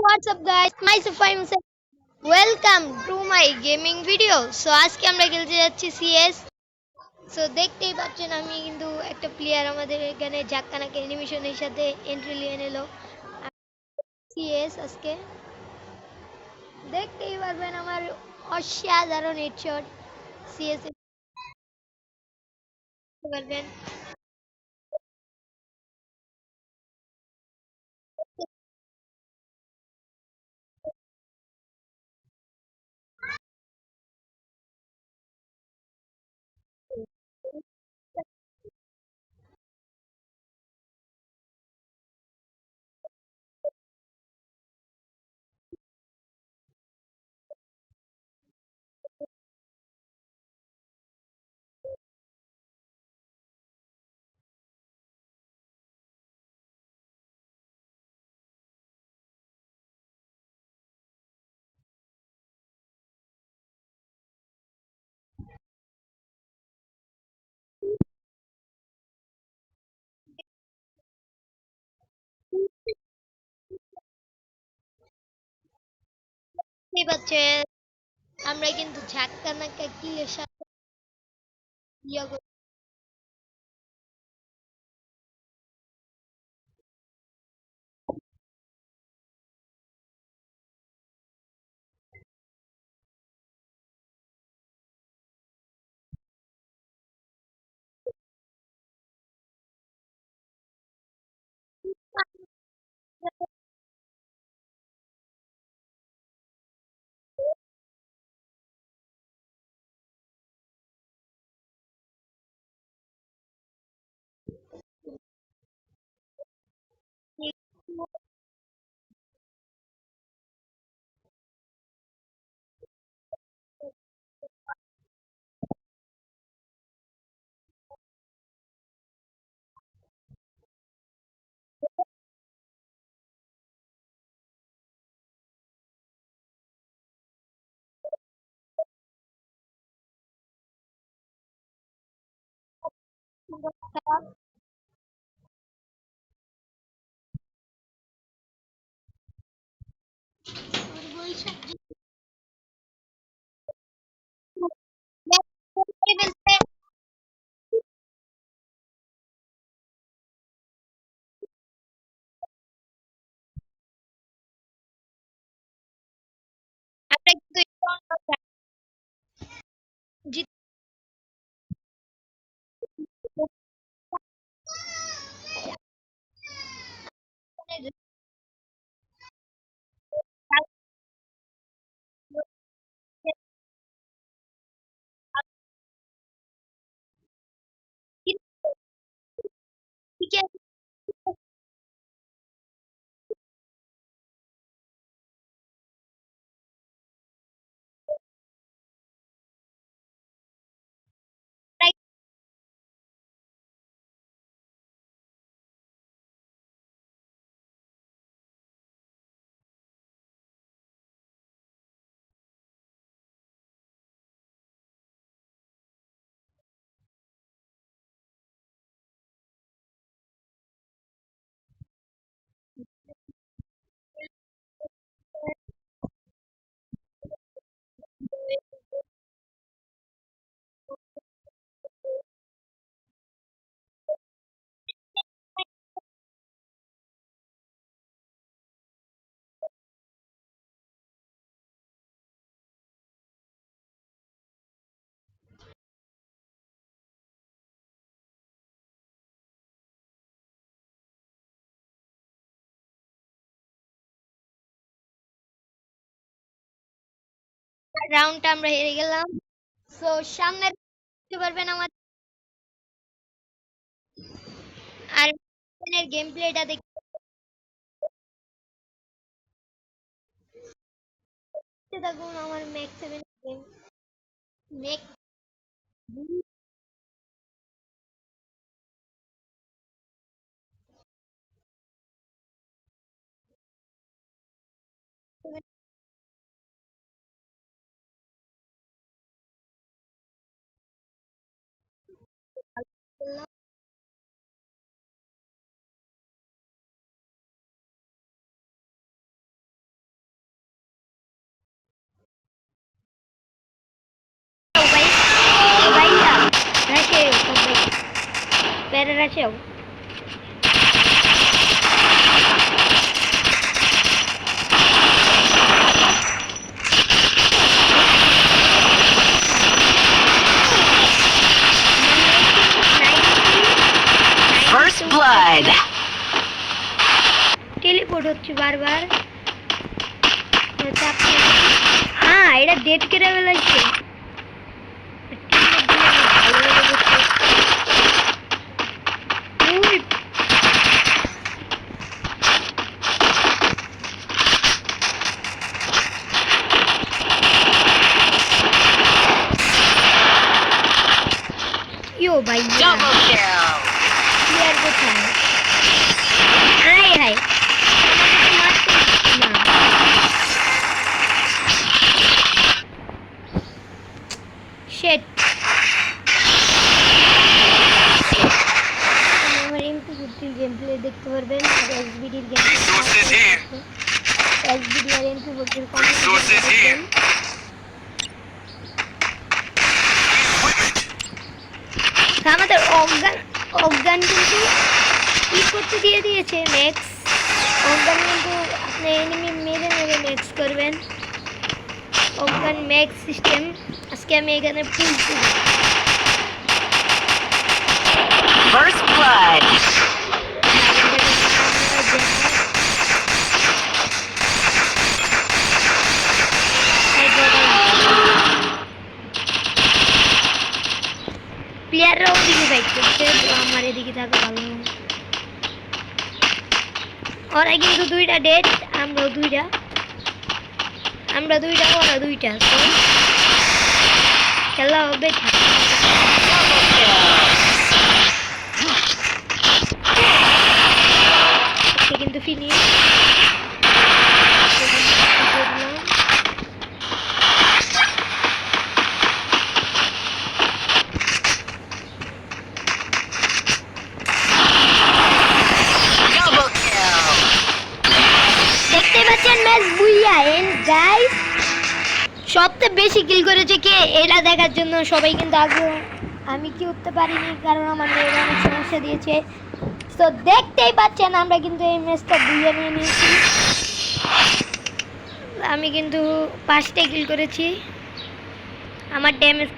what's up guys? Myself I'm Sam. Welcome to my gaming video. So আজকে আমরা খেলতে যাচ্ছি সিএস। সো দেখতেই পাচ্ছেন আমি কিন্তু একটা প্লেয়ার আমাদের এখানে ঝাক্কানাকে অ্যানিমেশনের সাথে এন্ট্রি নিয়ে নিল সিএস আজকে দেখতেই পারবেন আমার অসাধারণ হেডশট সিএস দেখতে পারবেন। দেখতেই পাচ্ছেন আমরা কিন্তু ঝাক্কানাকা কিলের সাথে ইয়া আমরা কিন্তু জিতে রাউন্ডটা আমরা হেরে গেলাম। সো সামনে দেখতে পারবেন আমার আর গেম প্লেটা দেখতে থাকুন আমার ম্যাক্স 7 গেম ম্যাক্স রাশে সবাই প্যারা রাশেও First blood. টেলিপোর্ট হচ্ছে বারবার হ্যাঁ এটা ডেট করে ফেলাইছে ইয়ো ভাই Double kill. প্লেয়ার কোথায় হাই হাই Shit. আমার এমপি বুদ্ধির গেম প্লে দেখতে পারবেন এসবিডির গেম এসবিডি আর এমপি বুদ্ধির আমাদের অজ্ঞান কিন্তু কি করতে দিয়ে দিয়েছে ম্যাক্স অজ্ঞান কিন্তু আপনি এনিমি মেরে মেরে ম্যাক্স করবেন অজ্ঞান ম্যাক্স সিস্টেম আজকে আমি এখানে পুলছি First blood. প্লেয়াররাও দিকে ফাইট করছে তো আমার এদিকে থাকা ভালো ওরা কিন্তু দুইটা ডেট আমরা দুইটা ওরা দুইটা তো খেলা হবে কিন্তু ফিনিশ দেখতে পাচ্ছেন ম্যাচ বুইয়া এন্ড গাইস সবচেয়ে বেশি কিল করেছে কে এটা দেখার জন্য সবাই কিন্তু আগ্রহ আমি কি করতে পারিনি কারণ আমার মেয়ের অনেক সমস্যা দিয়েছে তো দেখতেই পাচ্ছেন আমরা কিন্তু এই ম্যাচটা বুইয়া নিয়ে নিয়েছি আমি কিন্তু 5টা কিল করেছি আমার ড্যামেজ